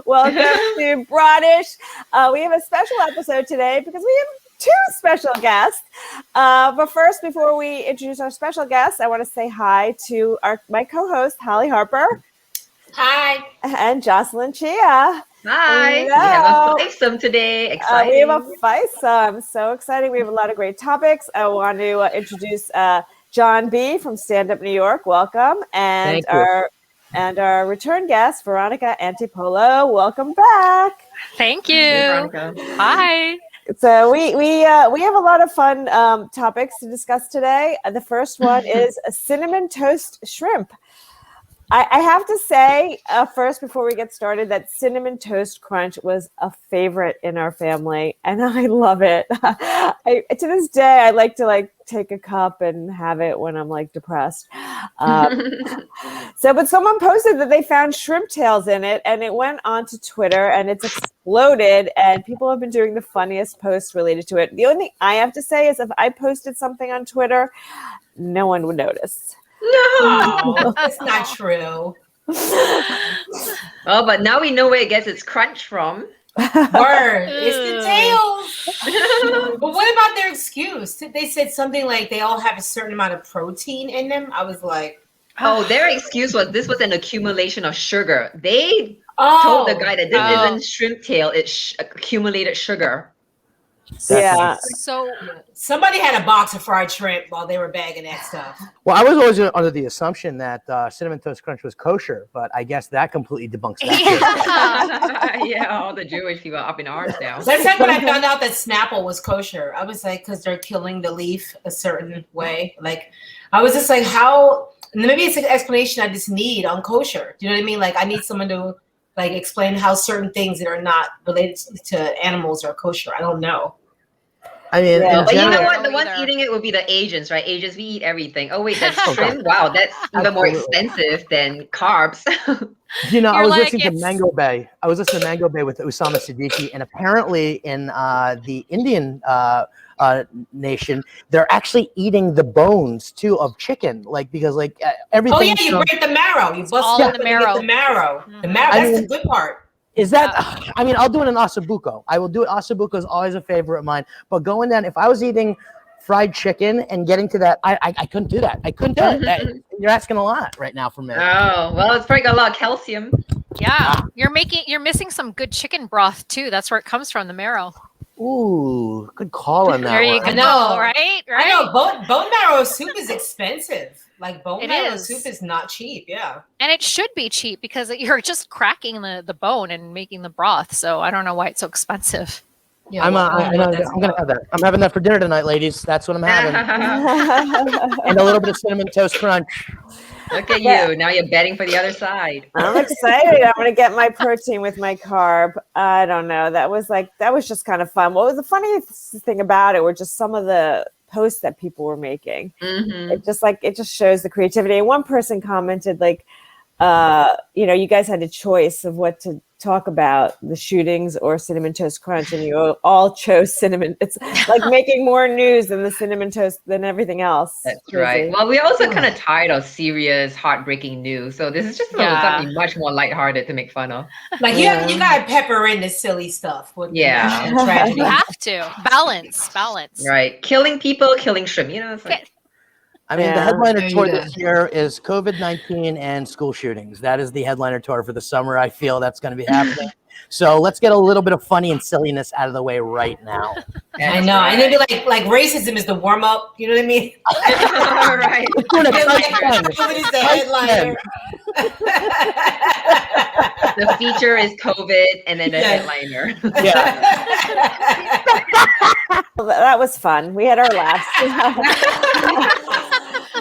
Welcome to BROADish. We have a special episode today because we have two special guests. But first, before we introduce our special guests, I want to say hi to my co-host, Hollie Harper. Hi. And Jocelyn Chia. Hi. Hello. We have a FISOM today. Exciting. We have a FISOM. So exciting. We have a lot of great topics. I want to introduce John B. from Stand Up New York. Welcome. And our return guest, Veronica Antipolo. Welcome back. Thank you. Hey, Veronica. Hi. So we have a lot of fun topics to discuss today. The first one is a cinnamon toast shrimp. I have to say first, before we get started, that Cinnamon Toast Crunch was a favorite in our family, and I love it. To this day, I like to take a cup and have it when I'm depressed. But someone posted that they found shrimp tails in it, and it went onto Twitter, and it's exploded, and people have been doing the funniest posts related to it. The only thing I have to say is if I posted something on Twitter, no one would notice. No, that's not true. Oh, but now we know where it gets its crunch from. Word, it's the tails. But what about their excuse? They said something like they all have a certain amount of protein in them. I was like, oh, their excuse was this was an accumulation of sugar. They told the guy that this isn't shrimp tail, it's accumulated sugar. Yeah. So somebody had a box of fried shrimp while they were bagging that stuff. Well, I was always under the assumption that Cinnamon Toast Crunch was kosher, but I guess that completely debunks that. Yeah, all the Jewish people are up in arms now. That's like when I found out that Snapple was kosher. I was like, because they're killing the leaf a certain way. I was just like, how? Maybe it's an explanation I just need on kosher. Do you know what I mean? I need someone to explain how certain things that are not related to animals are kosher. I don't know. I mean, but you know what? The ones eating it would be the Asians, right? Asians, we eat everything. Oh wait, that's shrimp. Wow, that's even more expensive than carbs. I was listening to Mango Bay. I was listening to Mango Bay with Usama Siddiqui, and apparently in the Indian nation, they're actually eating the bones too of chicken, because everything. Oh yeah, you break the marrow. You bust all it up the marrow. The marrow. The marrow. That's the good part. Is that? I mean, I'll do it in ossobuco. I will do it. Ossobuco is always a favorite of mine. But going down, if I was eating fried chicken and getting to that, I couldn't do that. I couldn't do it. You're asking a lot right now from me. Oh well, it's probably got a lot of calcium. Yeah, you're missing some good chicken broth too. That's where it comes from, the marrow. Ooh, good call on that. There you one. go. I know, right? I know. Bone marrow soup is expensive. Bone marrow is. soup is not cheap. Yeah. And it should be cheap because you're just cracking the bone and making the broth. So I don't know why it's so expensive. Yeah, I'm gonna have that. I'm having that for dinner tonight, ladies. That's what I'm having. And a little bit of Cinnamon Toast Crunch. Look at you. Now you're betting for the other side. I'm excited. I'm going to get my protein with my carb. I don't know. That was just kind of fun. What was the funniest thing about it were just some of the posts that people were making. Mm-hmm. It just shows the creativity. And one person commented you guys had a choice of what to talk about, the shootings or Cinnamon Toast Crunch, and you all chose cinnamon. It's like making more news than the Cinnamon Toast than everything else. That's right. Well, we're also kind of tired of serious, heartbreaking news. So this is just something much more lighthearted to make fun of. You got to pepper in the silly stuff. Tragedy. You have to balance. Right. Killing people, killing shrimp. It's I mean, the headliner tour this year is COVID-19 and school shootings. That is the headliner tour for the summer. I feel that's going to be happening. So let's get a little bit of funny and silliness out of the way right now. I know. And then be like racism is the warm up. You know what I mean? Right. COVID is the headliner. The feature is COVID and then the headliner. Yeah. Well, that was fun. We had our laughs.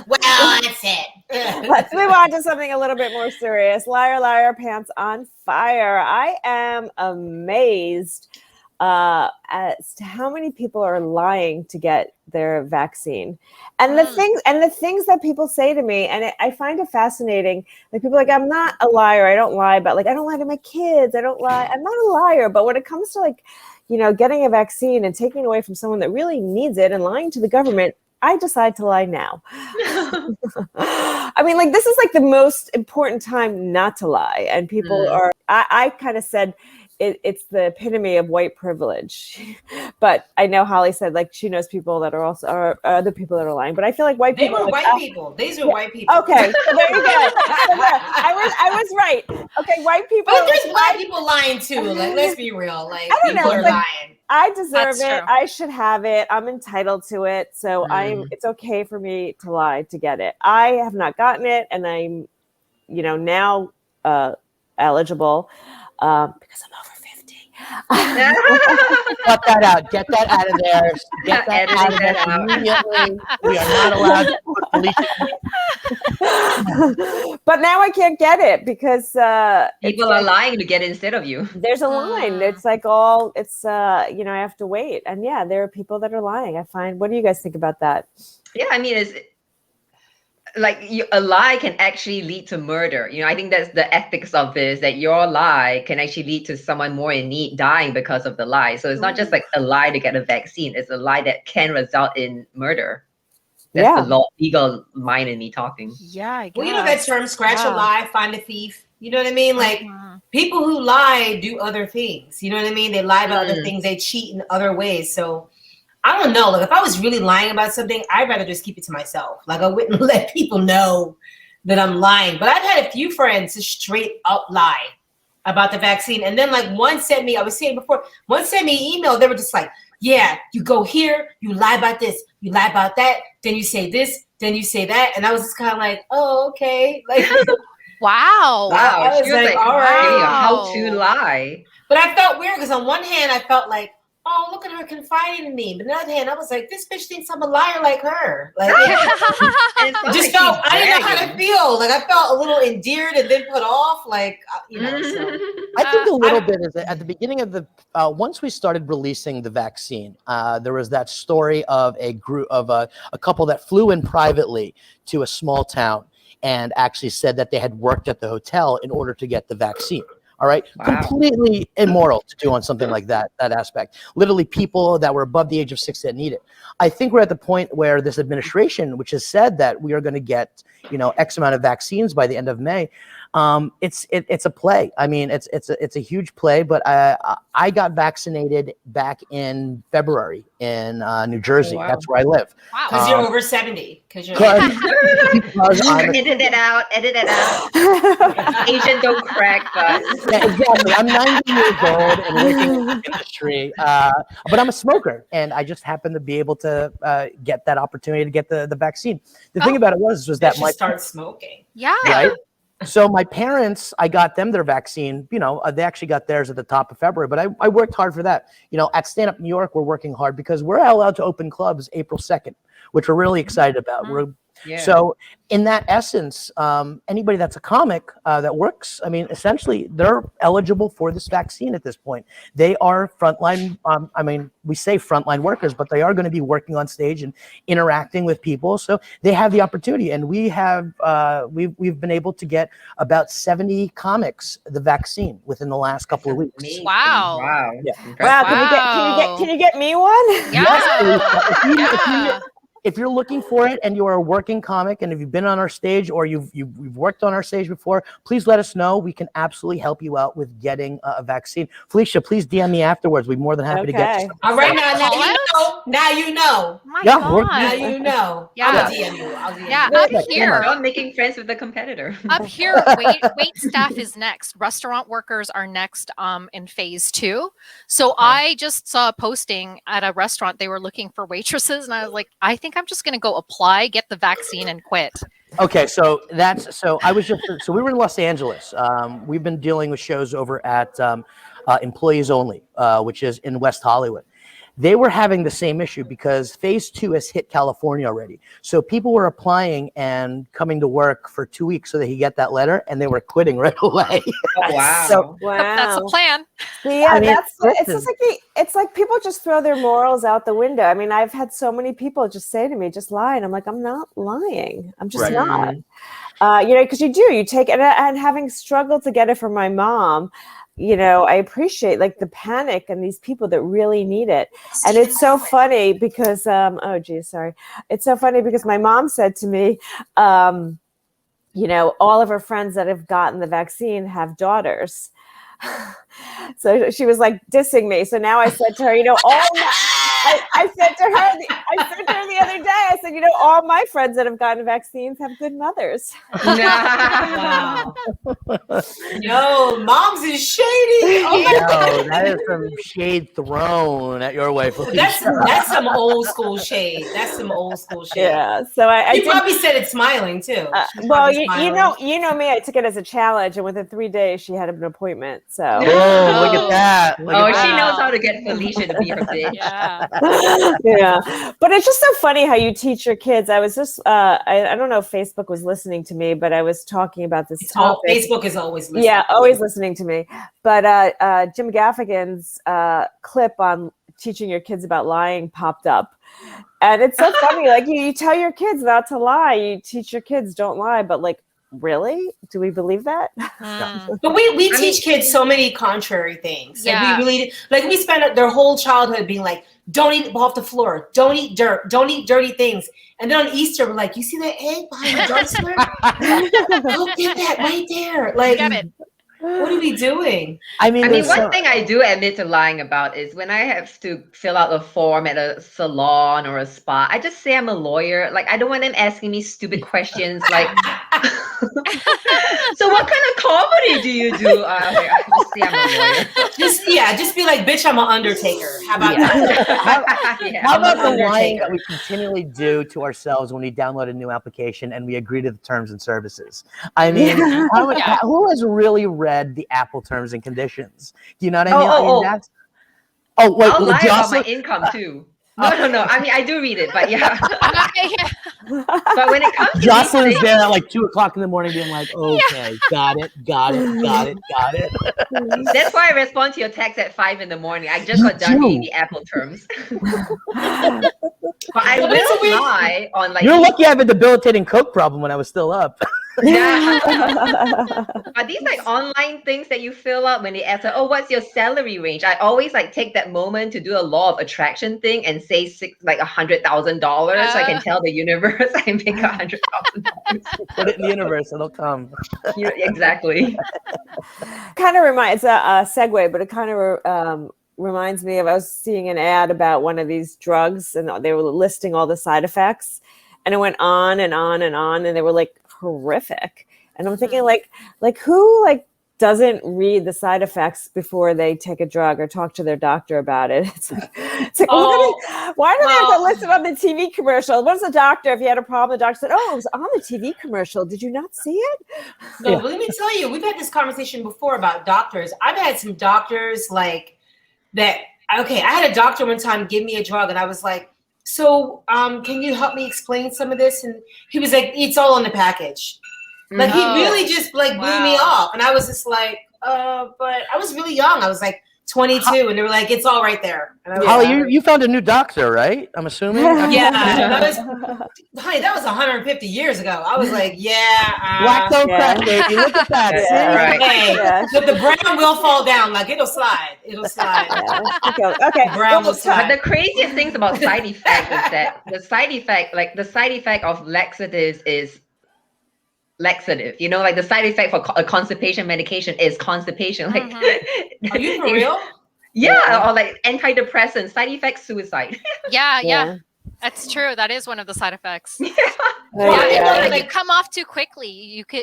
Well, that's it. Let's move on to something a little bit more serious. Liar, liar, pants on fire. I am amazed as to how many people are lying to get their vaccine, and the things that people say to me, and I find it fascinating. People are like, I'm not a liar. I don't lie about I don't lie to my kids. I don't lie. I'm not a liar. But when it comes to getting a vaccine and taking it away from someone that really needs it and lying to the government, I decide to lie now. I mean, like, this is like the most important time not to lie. And people I kind of said it's the epitome of white privilege. But I know Hollie said, like, she knows people that are also other people that are lying. But I feel like white people. They were white people. These are white people. Okay, so there you go. I was right. Okay, white people. But there's black people lying too. Like, let's be real. Like, I don't people know, are like, lying. I deserve That's it. true. I should have it. I'm entitled to it. So it's okay for me to lie to get it. I have not gotten it, and I'm, now eligible because I'm over 50. Cut that out. Get that out of there. Get that out of there immediately. We are not allowed to put Felicia. But now I can't get it because People are lying to get instead of you. there's a line. It's like I have to wait. And yeah, there are people that are lying. I find. What do you guys think about that? Yeah, I mean, it's like a lie can actually lead to murder. I think that's the ethics of this, that your lie can actually lead to someone more in need dying because of the lie. So it's not just like a lie to get a vaccine. It's a lie that can result in murder. That's the legal mind in me talking. Yeah, I guess. Well, you know that term, scratch a lie, find a thief. You know what I mean? Like, people who lie do other things. You know what I mean? They lie about other things. They cheat in other ways. So I don't know. Like, if I was really lying about something, I'd rather just keep it to myself. Like, I wouldn't let people know that I'm lying. But I've had a few friends just straight up lie about the vaccine. And then, like, one sent me an email. They were just like, yeah, you go here, you lie about this, you lie about that, then you say this, then you say that. And I was just kind of like, oh, okay. Like, Wow, Wow. I was she was like, like, all right. how to lie. But I felt weird because on one hand, I felt like, oh, look at her confiding in me. But on the other hand, I was like, this bitch thinks I'm a liar like her. Like, I didn't know how to feel. Like, I felt a little endeared and then put off. Like, So. I think a little bit is at the beginning of the once we started releasing the vaccine, there was that story of a group of a couple that flew in privately to a small town and actually said that they had worked at the hotel in order to get the vaccine. All right. Wow. Completely immoral to do on something like that aspect. Literally people that were above the age of 60 that need it. I think we're at the point where this administration, which has said that we are going to get, X amount of vaccines by the end of May. It's a play. I mean, it's a huge play, but I got vaccinated back in February in New Jersey. Wow. That's where I live. Wow. Because you're over 70. Edit it out. Asian don't crack, but yeah, exactly. I'm 90 years old and working in the industry, but I'm a smoker, and I just happened to be able to get that opportunity to get the vaccine. The thing about it was that my start smoking. Yeah. Right. So my parents, I got them their vaccine. They actually got theirs at the top of February, but I worked hard for that. At Stand Up New York, we're working hard because we're allowed to open clubs April 2nd, which we're really excited about. So in that essence, anybody that's a comic that works, I mean, essentially they're eligible for this vaccine at this point. They are frontline. We say frontline workers, but they are going to be working on stage and interacting with people. So they have the opportunity, and we have we've been able to get about 70 comics the vaccine within the last couple of weeks. Wow. Yeah. Wow. Can you get me one? Yeah. If you're looking for it and you're a working comic, and if you've been on our stage or you've worked on our stage before, please let us know. We can absolutely help you out with getting a vaccine. Felicia, please DM me afterwards. We'd be more than happy to get you. All right, now you know. My God. Now you know. Yeah. I'll DM you. Yeah, up here. I'm making friends with the competitor. Up here, wait staff is next. Restaurant workers are next in phase 2. So I just saw a posting at a restaurant. They were looking for waitresses, and I was like, I think I'm just going to go apply, get the vaccine, and quit. Okay, so we were in Los Angeles. We've been dealing with shows over at Employees Only, which is in West Hollywood. They were having the same issue because phase 2 has hit California already. So people were applying and coming to work for 2 weeks so they could get that letter, and they were quitting right away. Oh, wow. So, That's the plan. Yeah, it's like people just throw their morals out the window. I mean, I've had so many people just say to me, just lie. And I'm like, I'm not lying. I'm just not. Because you take it, and having struggled to get it from my mom, I appreciate like the panic and these people that really need it. And it's so funny because, it's so funny because my mom said to me, all of her friends that have gotten the vaccine have daughters. So she was like dissing me. So now I said to her, I said to her the other day, I said, all my friends that have gotten vaccines have good mothers. Wow. Yo, moms is shady. Oh my God. That is some shade thrown at your way. That's some old school shade. That's some old school shade. Yeah. So I probably said it smiling too. Well, you know me. I took it as a challenge, and within 3 days, she had an appointment. So look at that. She knows how to get Felicia to be her bitch. Yeah. Yeah, but it's just so funny how you teach your kids. I was just I don't know if Facebook was listening to me, but I was talking about this topic. Facebook is always listening. Yeah, always listening to me. But Jim Gaffigan's clip on teaching your kids about lying popped up. And it's so funny. Like you tell your kids not to lie. You teach your kids don't lie, but like, really? Do we believe that? But we teach kids so many contrary things. Yeah. Like we spend their whole childhood being like, don't eat off the floor, don't eat dirt, don't eat dirty things. And then on Easter, we're like, you see that egg behind the dumpster? Go get that right there. Like, Get it. what are we doing? I mean, one thing I do admit to lying about is when I have to fill out a form at a salon or a spa, I just say I'm a lawyer. Like, I don't want them asking me stupid questions like, so what kind of comedy do you do? I just say I'm a lawyer. Just be like, bitch, I'm an undertaker. How about that? How about the lying that we continually do to ourselves when we download a new application and we agree to the terms and services? I mean, who has really read the Apple terms and conditions? Do you know what I mean? Wait, I'll lie about my income too. No. I mean, I do read it, but yeah. But when it comes to Jocelyn's there at like 2:00 in the morning being like, okay, got it. That's why I respond to your text at 5 in the morning. I just got done reading the Apple terms. But I will lie on like. You're lucky I have a debilitating coke problem when I was still up. Yeah. Are these like online things that you fill out when they ask, what's your salary range? I always like take that moment to do a law of attraction thing and say $100,000 so I can tell the universe I make $100,000. Put it in the universe, it'll come. Exactly. Kind of reminds a segue, but it kind of reminds me of, I was seeing an ad about one of these drugs and they were listing all the side effects, and it went on and on and on, and they were like horrific. And I'm thinking like who like doesn't read the side effects before they take a drug or talk to their doctor about it? It's like why do they have to list it on the TV commercial? What does the doctor, if you had a problem, the doctor said, it was on the TV commercial. Did you not see it? So let me tell you, we've had this conversation before about doctors. I've had some doctors like that. Okay, I had a doctor one time give me a drug and I was like, so can you help me explain some of this? And he was like, it's all in the package. Like he really just like blew me off. And I was just like, but I was really young. I was like 22 and they were like, it's all right there. Hollie, you found a new doctor, right? I'm assuming. Yeah. That was 150 years ago. I was like, black don't crack, baby. Look at that. Right. But the brown will fall down. Like it'll slide. Okay. Brown will slide. But the craziest things about side effects is that the side effect of laxatives is laxative. Like the side effect for a constipation medication is constipation. Like, are you for real? Yeah, or like antidepressant side effect, suicide. Yeah. That's true. That is one of the side effects. Yeah. You come off too quickly.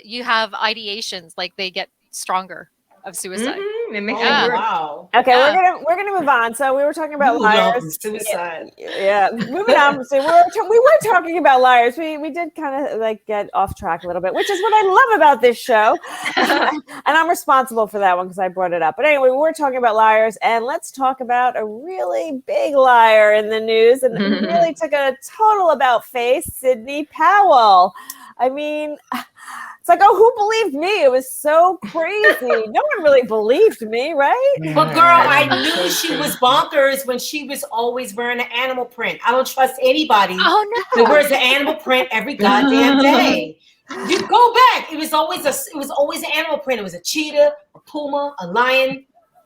You have ideations, like they get stronger of suicide. It makes it worse. Wow. Okay, we're gonna move on. So we were talking about liars. Suicide. Yeah. Moving on. So we were talking about liars. We did kind of like get off track a little bit, which is what I love about this show. And I'm responsible for that one because I brought it up. But anyway, we were talking about liars, and let's talk about a really big liar in the news, and really took a total about face, Sidney Powell. I mean, it's like, who believed me? It was so crazy. No one really believed me, right? But girl, I knew she was bonkers when she was always wearing an animal print. I don't trust anybody that wears an animal print every goddamn day. You go back. It was always an animal print. It was a cheetah, a puma, a lion,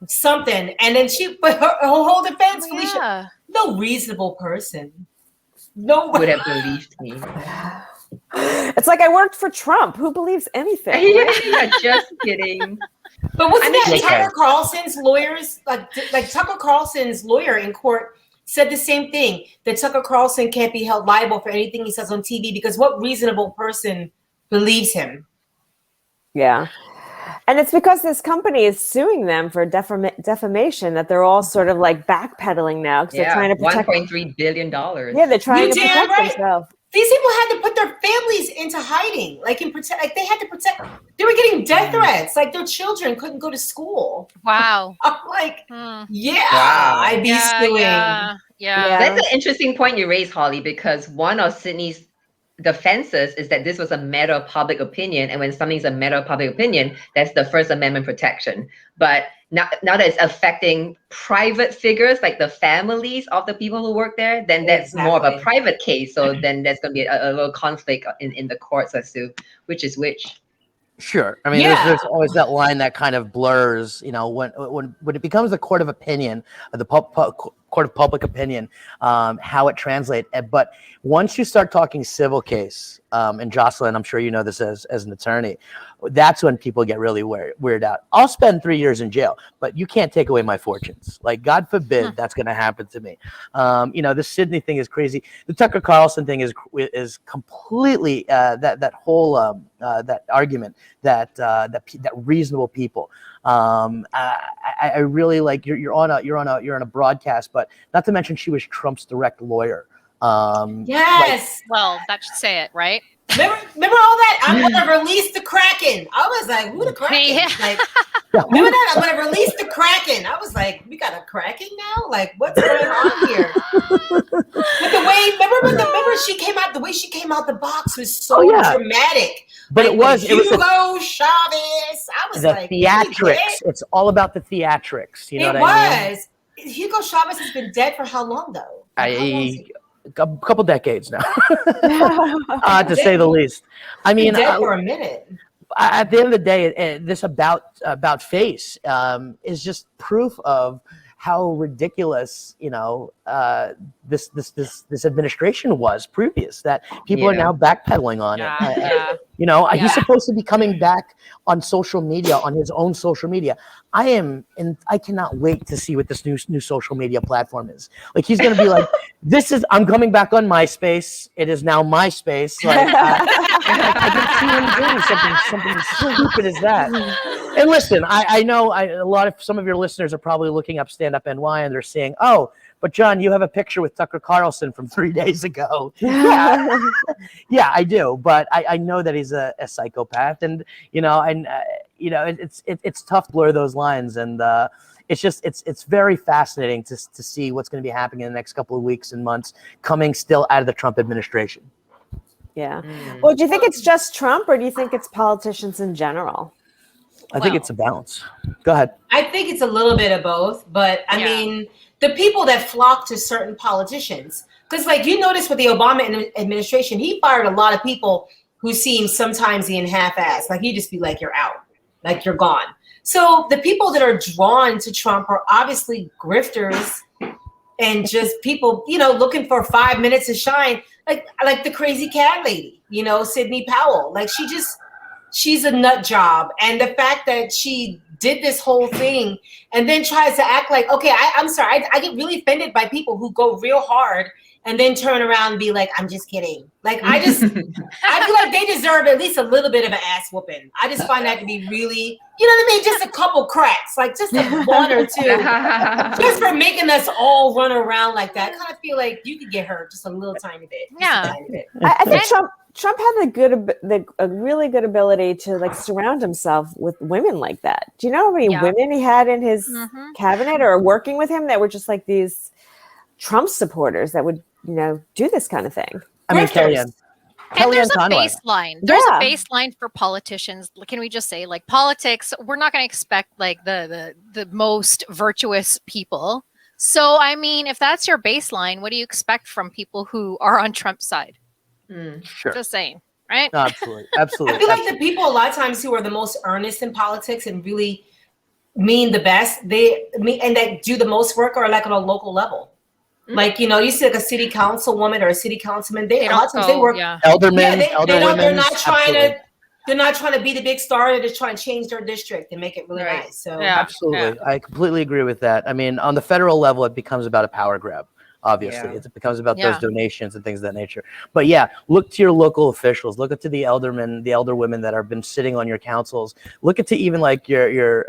something. And then but her whole defense, Felicia, Yeah. no reasonable person, no Would have believed me. It's like I worked for Trump. Who believes anything? Yeah, just kidding. But wasn't that Okay. Tucker Carlson's lawyers? Like Tucker Carlson's lawyer in court said the same thing, that Tucker Carlson can't be held liable for anything he says on TV because what reasonable person believes him? Yeah. And it's because this company is suing them for defamation that they're all sort of like backpedaling now because they're trying to protect $1.3 billion. Yeah, they're trying to protect themselves. These people had to put their families into hiding, like they had to protect. They were getting death threats, like their children couldn't go to school. Wow. I'm like, Wow. I'd be suing. Yeah. That's an interesting point you raised, Holly, because one of Sidney's defenses is that this was a matter of public opinion, and when something's a matter of public opinion, that's the First Amendment protection. But now that it's affecting private figures, like the families of the people who work there, then that's more of a private case. So then there's going to be a little conflict in the courts as to which is which. Sure. I mean, there's always that line that kind of blurs, when it becomes the court of opinion, the court of public opinion, how it translates. But once you start talking civil case, and Jocelyn, I'm sure you know this as an attorney, that's when people get really weirded out. I'll spend 3 years in jail, but you can't take away my fortunes. Like, God forbid that's going to happen to me. This Sidney thing is crazy. The Tucker Carlson thing is completely that whole that argument that reasonable people. I really like you're on a broadcast, but not to mention she was Trump's direct lawyer. Yes. Well, that should say it, right? Remember all that? I'm gonna release the Kraken. I was like, who the Kraken? Yeah. Like, remember that? I'm gonna release the Kraken. I was like, we got a Kraken now? Like, what's going on here? But remember she came out, the way she came out the box was so dramatic. But like, it was Hugo Chavez. I was the like, theatrics. It's all about the theatrics. You know what I mean? Hugo Chavez has been dead for how long though? A couple decades now, to say the least. I mean, dead for a minute. At the end of the day, this about face is just proof of how ridiculous this administration was previous. That people are now backpedaling on it. He's supposed to be coming back on social media, on his own social media. I cannot wait to see what this new social media platform is. Like, he's going to be like, I'm coming back on MySpace. It is now MySpace. Like, I can see him doing something stupid as that. And listen, I know some of your listeners are probably looking up Stand Up NY and they're saying, oh, but John, you have a picture with Tucker Carlson from 3 days ago. Yeah, I do. But I know that he's a psychopath, and it's tough to blur those lines, and it's very fascinating to see what's going to be happening in the next couple of weeks and months coming still out of the Trump administration. Yeah. Well, do you think it's just Trump, or do you think it's politicians in general? I think it's a balance. Go ahead. I think it's a little bit of both, but I mean, the people that flock to certain politicians, because like you notice with the Obama administration, he fired a lot of people who seem sometimes in half-assed. Like, he'd just be like, you're out, like you're gone. So the people that are drawn to Trump are obviously grifters and just people, looking for 5 minutes to shine, like the crazy cat lady, Sidney Powell. Like, she's a nut job. And the fact that she did this whole thing and then tries to act like, okay, I'm sorry, I get really offended by people who go real hard and then turn around and be like, I'm just kidding. Like, I feel like they deserve at least a little bit of an ass whooping. I just find that to be really, you know what I mean? Just a couple cracks, like just one or two, just for making us all run around like that. I kind of feel like you could get hurt just a little tiny bit. Yeah. I think Trump had a really good ability to like surround himself with women like that. Do you know how many women he had in his cabinet or working with him that were just like these Trump supporters that would, do this kind of thing? I mean, Kellyanne. And there's a baseline. There's a baseline for politicians. Can we just say, like, politics, we're not going to expect like the most virtuous people. So, I mean, if that's your baseline, what do you expect from people who are on Trump's side? Sure. Just saying, right? Absolutely. I feel like the people a lot of times who are the most earnest in politics and really mean the best, and that do the most work are like on a local level. Like, you know, you see like a city councilwoman or a city councilman, they a lot of times they work. Aldermen, they're not trying to be the big star. They're just trying to change their district and make it really nice. So absolutely, I completely agree with that. I mean, on the federal level, it becomes about a power grab. Obviously, it becomes about those donations and things of that nature. But yeah, look to your local officials. Look to the aldermen, the elder women that have been sitting on your councils. Look to even like your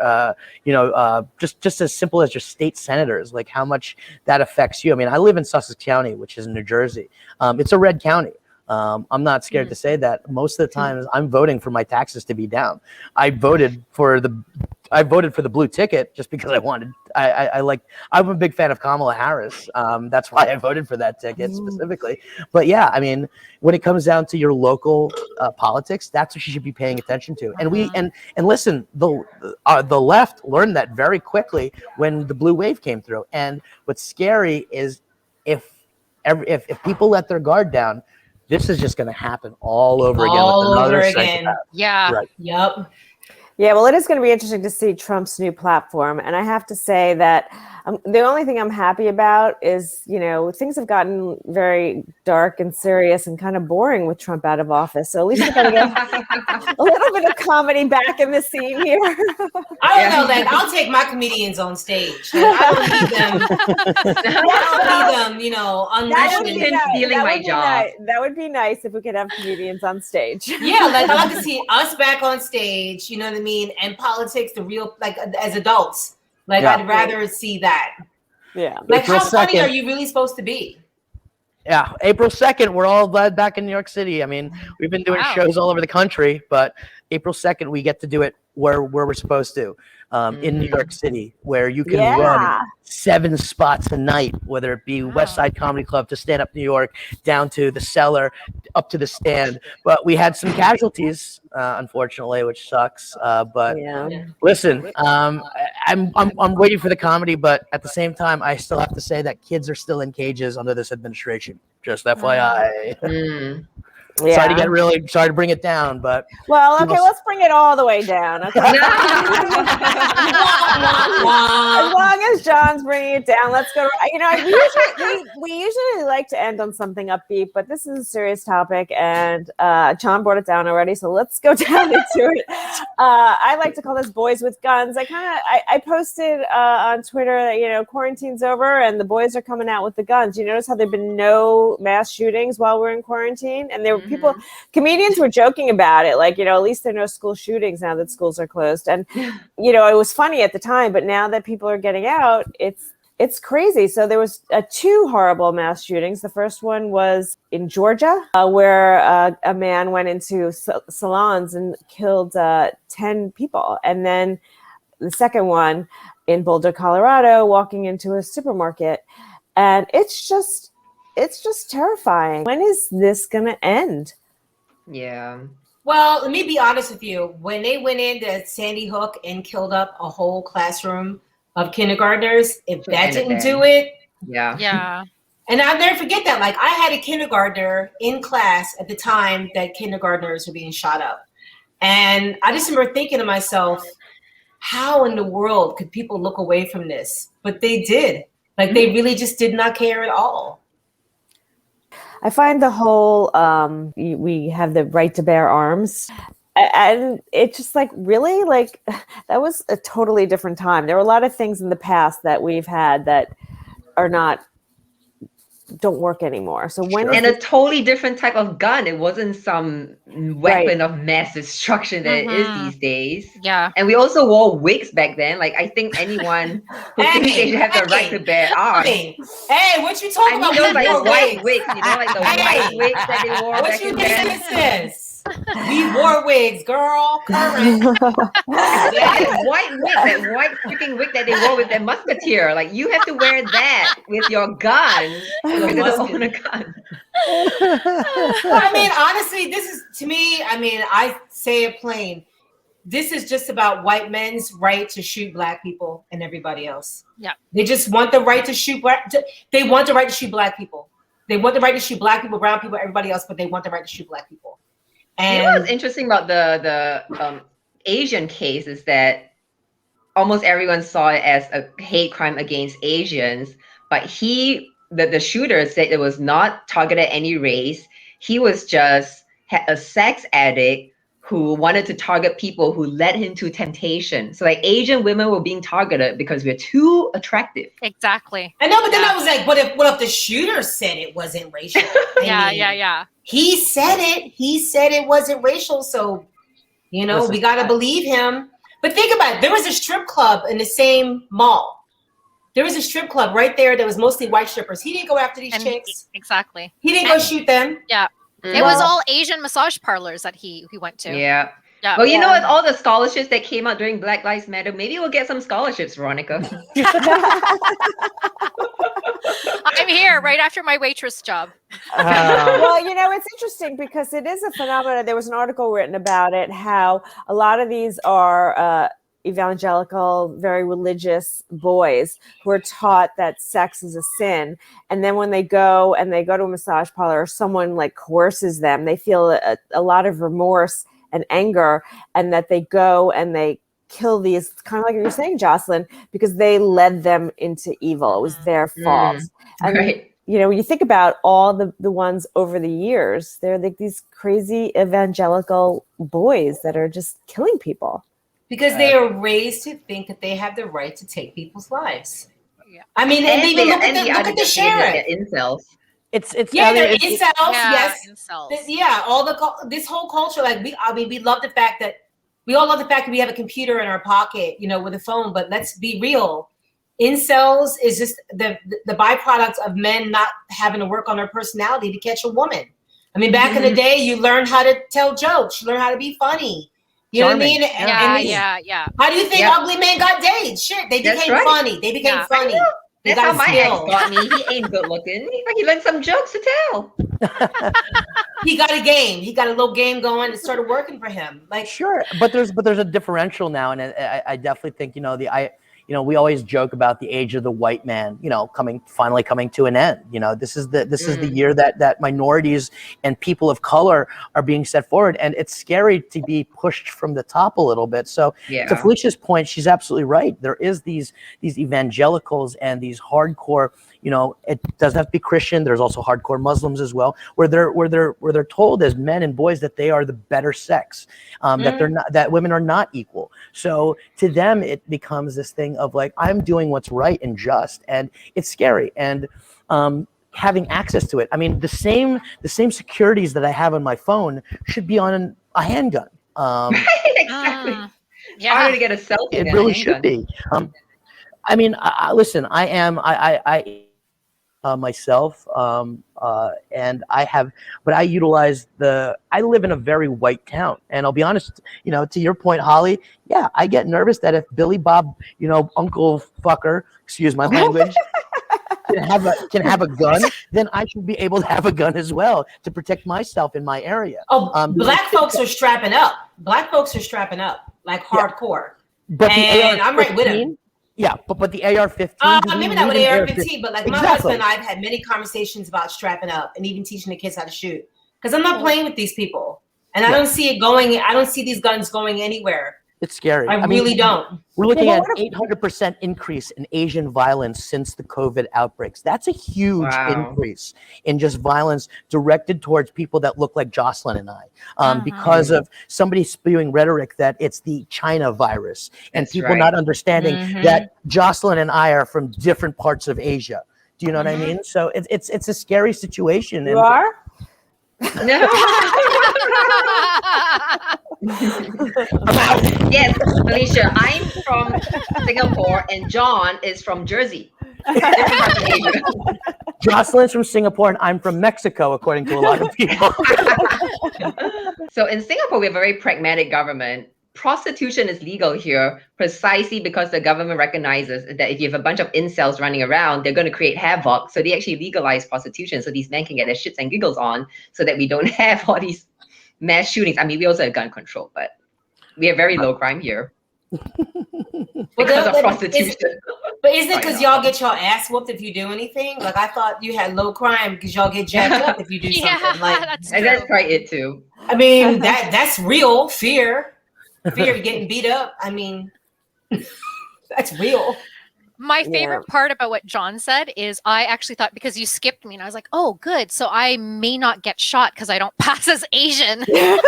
just as simple as your state senators, like how much that affects you. I mean, I live in Sussex County, which is in New Jersey. It's a red county. I'm not scared to say that. Most of the time, I'm voting for my taxes to be down. I voted for the blue ticket just because I wanted. I'm a big fan of Kamala Harris. That's why I voted for that ticket specifically. But yeah, I mean, when it comes down to your local politics, that's what you should be paying attention to. And and listen, the left learned that very quickly when the blue wave came through. And what's scary is if people let their guard down, this is just going to happen all over again. All over again. Yeah. Right. Yep. Yeah, well, it is going to be interesting to see Trump's new platform. And I have to say that the only thing I'm happy about is, you know, things have gotten very dark and serious and kind of boring with Trump out of office. So at least we're going to get a little bit of comedy back in the scene here. I don't know that. I'll take my comedians on stage. I don't need them, you know, stealing my job. That would be nice if we could have comedians on stage. Yeah, like I like to see us back on stage, you know what I mean? And politics, the real, like as adults. Like, I'd rather see that. Yeah. Like, how funny are you really supposed to be? Yeah, April 2nd, we're all back in New York City. I mean, we've been doing shows all over the country, but April 2nd, we get to do it where we're supposed to, in New York City, where you can run 7 spots a night, whether it be West Side Comedy Club to Stand Up New York, down to the Cellar, up to the Stand. But we had some casualties, unfortunately, which sucks. But listen, I'm waiting for the comedy, but at the same time, I still have to say that kids are still in cages under this administration. Just FYI. Yeah. Sorry to bring it down, but let's bring it all the way down. Okay? As long as John's bringing it down, let's go. You know, we usually like to end on something upbeat, but this is a serious topic, and John brought it down already, so let's go down into it. I like to call this "Boys with Guns." I posted on Twitter that, you know, quarantine's over and the boys are coming out with the guns. You notice how there've been no mass shootings while we're in quarantine, and there were comedians were joking about it, like, you know, at least there are no school shootings now that schools are closed. And, you know, it was funny at the time, but now that people are getting out, it's crazy. So there was 2 horrible mass shootings. The first one was in Georgia, where a man went into salons and killed 10 people. And then the second one in Boulder, Colorado, walking into a supermarket. And it's just terrifying. When is this going to end? Yeah. Well, let me be honest with you. When they went into Sandy Hook and killed up a whole classroom of kindergartners, if that didn't do it. Yeah. And I'll never forget that. Like, I had a kindergartner in class at the time that kindergartners were being shot up. And I just remember thinking to myself, how in the world could people look away from this? But they did. Like, they really just did not care at all. I find the whole we have the right to bear arms, and it's just like, really, like, that was a totally different time. There were a lot of things in the past that we've had that don't work anymore. So a totally different type of gun. It wasn't some weapon of mass destruction that it is these days. Yeah. And we also wore wigs back then. Like, I think anyone who thinks they should have the right to bear arms. Hey, what you talking about? Those like white wigs, you know, like the white wigs that they wore what back you in think then. this is? We wore wigs, girl. Current. That white wig, that white freaking wig that they wore with their musketeer. Like, you have to wear that with your gun. You're gonna own a gun. I mean, honestly, this is, to me, I mean, I say it plain. This is just about white men's right to shoot black people and everybody else. Yeah. They just want the right to shoot they want the right to shoot black people. They want the right to shoot black people, brown people, everybody else, but they want the right to shoot black people. And you know what's interesting about the Asian case is that almost everyone saw it as a hate crime against Asians, but the shooter said it was not targeted at any race. He was just a sex addict who wanted to target people who led him to temptation. So like Asian women were being targeted because we're too attractive. Exactly. I know, but then I was like, what if the shooter said it wasn't racial? Yeah. He said it. He said it wasn't racial. So, we got to believe him. But think about it. There was a strip club in the same mall. There was a strip club right there that was mostly white strippers. He didn't go after these chicks. Exactly. He didn't go shoot them. Yeah. It was all Asian massage parlors that he went to. Yeah. Yeah. Well, you know, with all the scholarships that came out during Black Lives Matter, maybe we'll get some scholarships, Veronica. I'm here right after my waitress job. Well, it's interesting because it is a phenomenon. There was an article written about it, how a lot of these are evangelical, very religious boys who are taught that sex is a sin. And then when they go to a massage parlor or someone like coerces them, they feel a lot of remorse and anger, and that they go and they kill these, kind of like you're saying, Jocelyn, because they led them into evil. It was their fault. And right. when you think about all the ones over the years, they're like these crazy evangelical boys that are just killing people. Because they are raised to think that they have the right to take people's lives. Yeah. I mean, and even look at the sheriff. Incels. It's they're incels. Yes. Incels. This whole culture, like we love the fact that we all love the fact that we have a computer in our pocket, with a phone. But let's be real, incels is just the byproduct of men not having to work on their personality to catch a woman. I mean, back in the day, you learned how to tell jokes, you learned how to be funny. You know what I mean? Yeah. How do you think ugly men got dates? Shit, they became funny. They became funny. That's how my ex got me. He ain't good looking. He learned some jokes to tell. He got a game. He got a little game going. It started working for him. Like sure, but there's a differential now, and I definitely think we always joke about the age of the white man, finally coming to an end. This is the year that minorities and people of color are being set forward, and it's scary to be pushed from the top a little bit. So to Felicia's point, she's absolutely right. There is these evangelicals and these hardcore. It doesn't have to be Christian. There's also hardcore Muslims as well, where they're told as men and boys that they are the better sex, that women are not equal. So to them, it becomes this thing of like, I'm doing what's right and just, and it's scary. And having access to it, I mean, the same securities that I have on my phone should be on a handgun. Exactly. Harder to get a selfie. It really should be. I mean, listen, I myself, and I utilize I live in a very white town, and I'll be honest, to your point, Holly, yeah, I get nervous that if Billy Bob, Uncle Fucker, excuse my language, can have a gun, then I should be able to have a gun as well to protect myself in my area. Black folks are strapping up. Black folks are strapping up like hardcore. But and I'm right with him. Yeah, but the AR-15. Maybe not with AR-15, but like my husband and I have had many conversations about strapping up and even teaching the kids how to shoot. Because I'm not playing with these people, and I don't see it going. I don't see these guns going anywhere. It's scary. I really don't. We're looking at an 800% increase in Asian violence since the COVID outbreaks. That's a huge increase in just violence directed towards people that look like Jocelyn and I, because of somebody spewing rhetoric that it's the China virus, and people not understanding that Jocelyn and I are from different parts of Asia. Do you know what I mean? So it's a scary situation. You are? No. Yes, Felicia, I'm from Singapore and John is from Jersey. Jocelyn's from Singapore and I'm from Mexico, according to a lot of people. So in Singapore, we have a very pragmatic government. Prostitution is legal here precisely because the government recognizes that if you have a bunch of incels running around, they're going to create havoc. So they actually legalize prostitution so these men can get their shits and giggles on so that we don't have all these mass shootings. I mean, we also have gun control, but we have very low crime here because of prostitution. But isn't it because y'all get your ass whooped if you do anything? Like I thought you had low crime because y'all get jacked up if you do something. Like and that's probably it too. I mean, that's real fear of getting beat up. I mean, that's real. My favorite part about what John said is I actually thought, because you skipped me and I was like, oh, good. So I may not get shot because I don't pass as Asian. Well,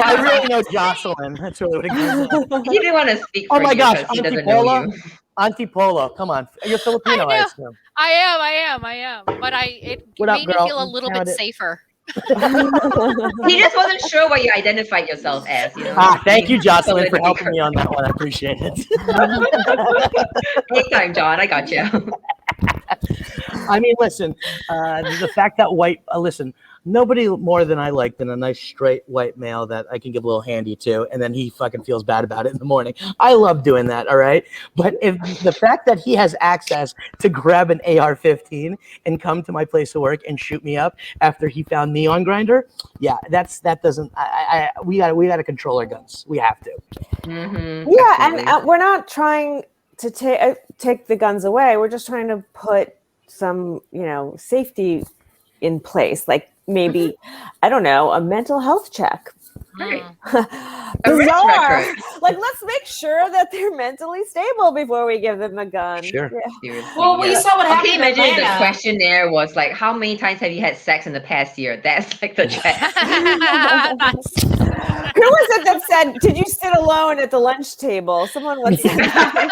I really know Jocelyn. That's really what it goes. He didn't want to speak for Oh my you gosh, because he Auntie doesn't know Paula. you. Auntie Polo, come on. You're Filipino, I assume. I am. But it What up, made me girl? feel a little bit safer. He just wasn't sure what you identified yourself as, you know. Thank you, Jocelyn, for helping me on that one. I appreciate it. Anytime, John. I got you. I mean, listen, the fact that listen, nobody more than I like than a nice straight white male that I can give a little handy to, and then he fucking feels bad about it in the morning. I love doing that, all right? But if the fact that he has access to grab an AR-15 and come to my place of work and shoot me up after he found me on Grindr, yeah, that doesn't. We gotta control our guns. We have to. Mm-hmm, yeah, absolutely. and we're not trying to take the guns away. We're just trying to put some, safety in place, like maybe, I don't know, a mental health check. Right. Bizarre. Like, let's make sure that they're mentally stable before we give them a gun. Sure. Yeah. Well, you saw what happened. Okay, in imagine if the Atlanta. questionnaire was like, how many times have you had sex in the past year? That's like the check. Who was it that said, did you sit alone at the lunch table? Someone would say that.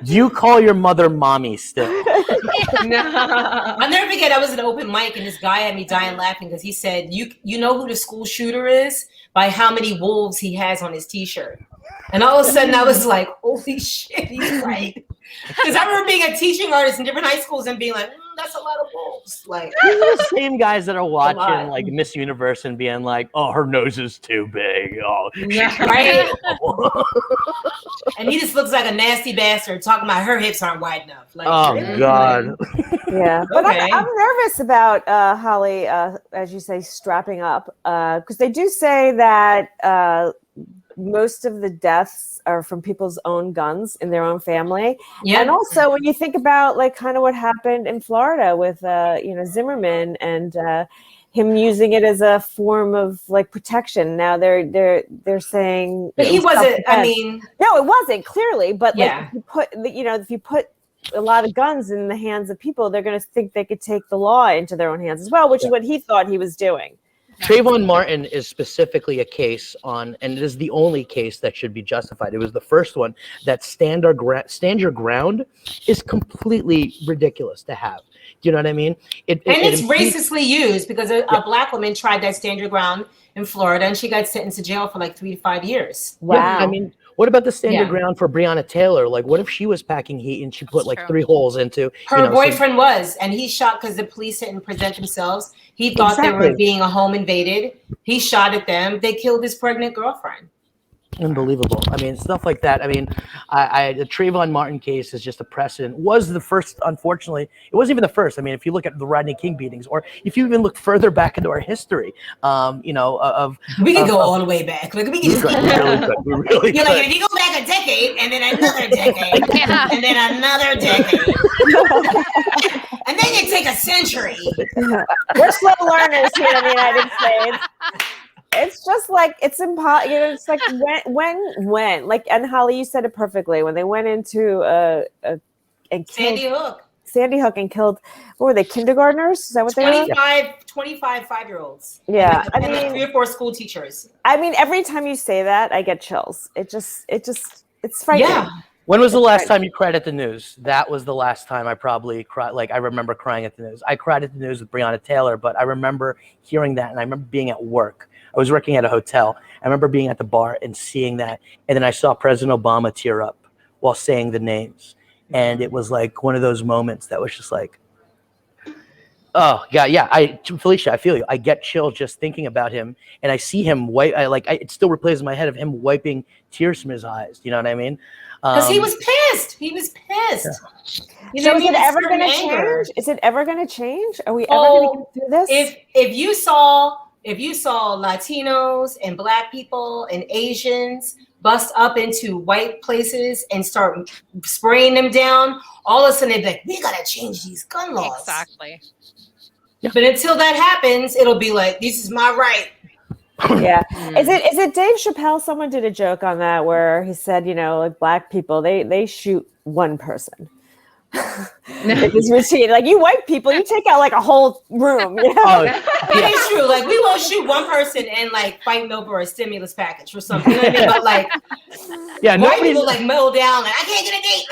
Do you call your mother mommy still? No. I'll never forget, I was at an open mic and this guy had me dying laughing because he said, you know who the school shooter is by how many wolves he has on his t-shirt. And all of a sudden I was like, holy shit, he's right. Because I remember being a teaching artist in different high schools and being like, that's a lot of wolves. Like, These are the same guys that are watching like Miss Universe and being like, oh, her nose is too big. Oh, Yeah. right? And he just looks like a nasty bastard talking about her hips aren't wide enough. Like, oh really? God. Yeah, but Okay. I'm nervous about Hollie, as you say, strapping up, because they do say that most of the deaths are from people's own guns in their own family. Yeah. And also when you think about like kind of what happened in Florida with Zimmerman and him using it as a form of like protection. Now they're saying, But he wasn't, I mean, no, it wasn't clearly, but Yeah. like if you put a lot of guns in the hands of people, they're going to think they could take the law into their own hands as well, which is what he thought he was doing. Trayvon Martin is specifically a case on, and it is the only case that should be justified. It was the first one that stand your ground is completely ridiculous to have. Do you know what I mean? It's racistly used because a black woman tried that stand your ground in Florida and she got sentenced to jail for like 3 to 5 years. Wow. Yeah, I mean, what about the stand your ground for Breonna Taylor? Like, what if she was packing heat and she put like 3 holes into her boyfriend was, and he shot because the police didn't present themselves. He thought they were being a home invaded. He shot at them. They killed his pregnant girlfriend. Unbelievable. I mean, stuff like that. I mean, the Trayvon Martin case is just a precedent. Was the first, unfortunately, it wasn't even the first. I mean, if you look at the Rodney King beatings, or if you even look further back into our history, we can go all the way back. Like we can just we really you're like, if you go back a decade, and then another decade, and then another decade, and then you take a century. We're slow learners here in the United States. It's just like it's impossible. It's like when, like, and Hollie, you said it perfectly. When they went into and killed Sandy Hook and killed, what were they, kindergartners? Is that what they were? 25 5-year-olds. Yeah, and I mean 3 or 4 school teachers. I mean, every time you say that, I get chills. It's frightening. Yeah. When was the last time you cried at the news? That was the last time I probably cried. Like, I remember crying at the news. I cried at the news with Breonna Taylor, but I remember hearing that, and I remember being at work. I was working at a hotel. I remember being at the bar and seeing that, and then I saw President Obama tear up while saying the names, and it was like one of those moments that was just like, oh God, yeah. Felicia, I feel you. I get chills just thinking about him, and I see him wipe. It still replays in my head of him wiping tears from his eyes. You know what I mean? Because he was pissed. He was pissed. Yeah. So is it ever going to change? Is it ever going to change? Are we ever going to get through this? If you saw Latinos and Black people and Asians bust up into white places and start spraying them down, all of a sudden they'd be like, we gotta change these gun laws. Exactly. Yeah. But until that happens, it'll be like, this is my right. Yeah. Is it Dave Chappelle? Someone did a joke on that where he said, like black people, they shoot one person. It is routine. Like you white people, you take out like a whole room. Oh, It is true. Like we won't shoot one person and like fighting over a stimulus package or something. You know what I mean? But like, white people like mow down. Like I can't get a date.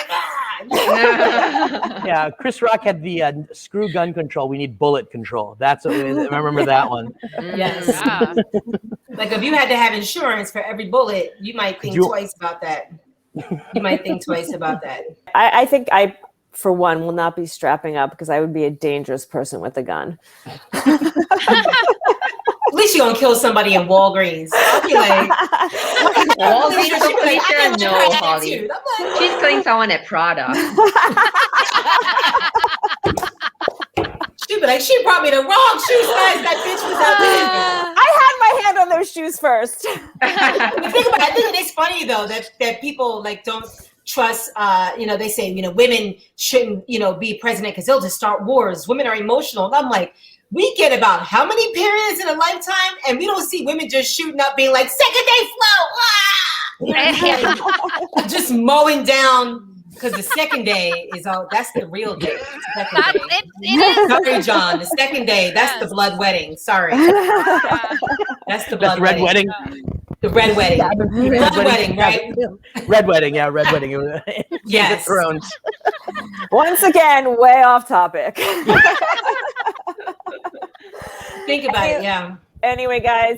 Like, yeah, Chris Rock had the screw gun control. We need bullet control. That's what I remember that one. Yes. Yeah. Like if you had to have insurance for every bullet, you might think twice about that. You might think twice about that. I think I, for one, will not be strapping up because I would be a dangerous person with a gun. At least you're gonna kill somebody in Walgreens. I'll be like, Walgreens, Felicia, no, Holly. She's killing someone at Prada. She'd be like, she brought me the wrong shoe size. That bitch was out there. I had my hand on those shoes first. Think about it. I think it's funny though that people like don't trust. They say women shouldn't be president because they'll just start wars. Women are emotional. And I'm like, we get about how many periods in a lifetime, and we don't see women just shooting up, being like second day flow, just mowing down. Because the second day that's the real day. It is. Sorry, John. The second day, that's the blood wedding. Sorry. That's the blood red wedding. The red wedding. Blood wedding, right? Red wedding, yeah, red wedding. Yes. Thrones. Once again, way off topic. Think about it, yeah. Anyway, guys,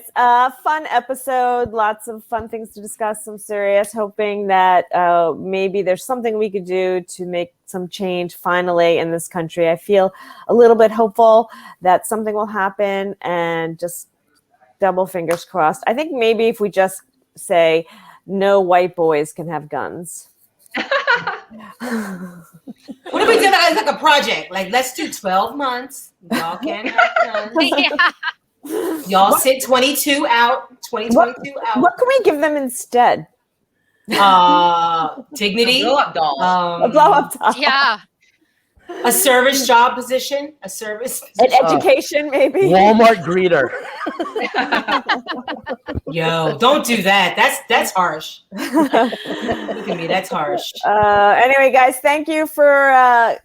fun episode. Lots of fun things to discuss. Some serious. Hoping that maybe there's something we could do to make some change finally in this country. I feel a little bit hopeful that something will happen, and just double fingers crossed. I think maybe if we just say no white boys can have guns. What if we did that as like a project? Like, let's do 12 months. Y'all can have guns. Yeah. Y'all sit 2022 out. What can we give them instead? Dignity. A blow-up doll. A blow-up doll. Yeah. A service job position. A service. An education, maybe. Walmart greeter. Yo, don't do that. That's harsh. Look at me. That's harsh. Anyway, guys, thank you for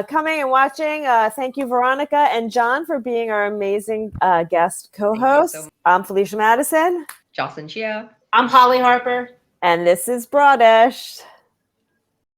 coming and watching. Thank you, Veronica and John, for being our amazing guest co-hosts. so much. I'm Felicia Madison. Jocelyn Chia. I'm Hollie Harper. And this is BROADish.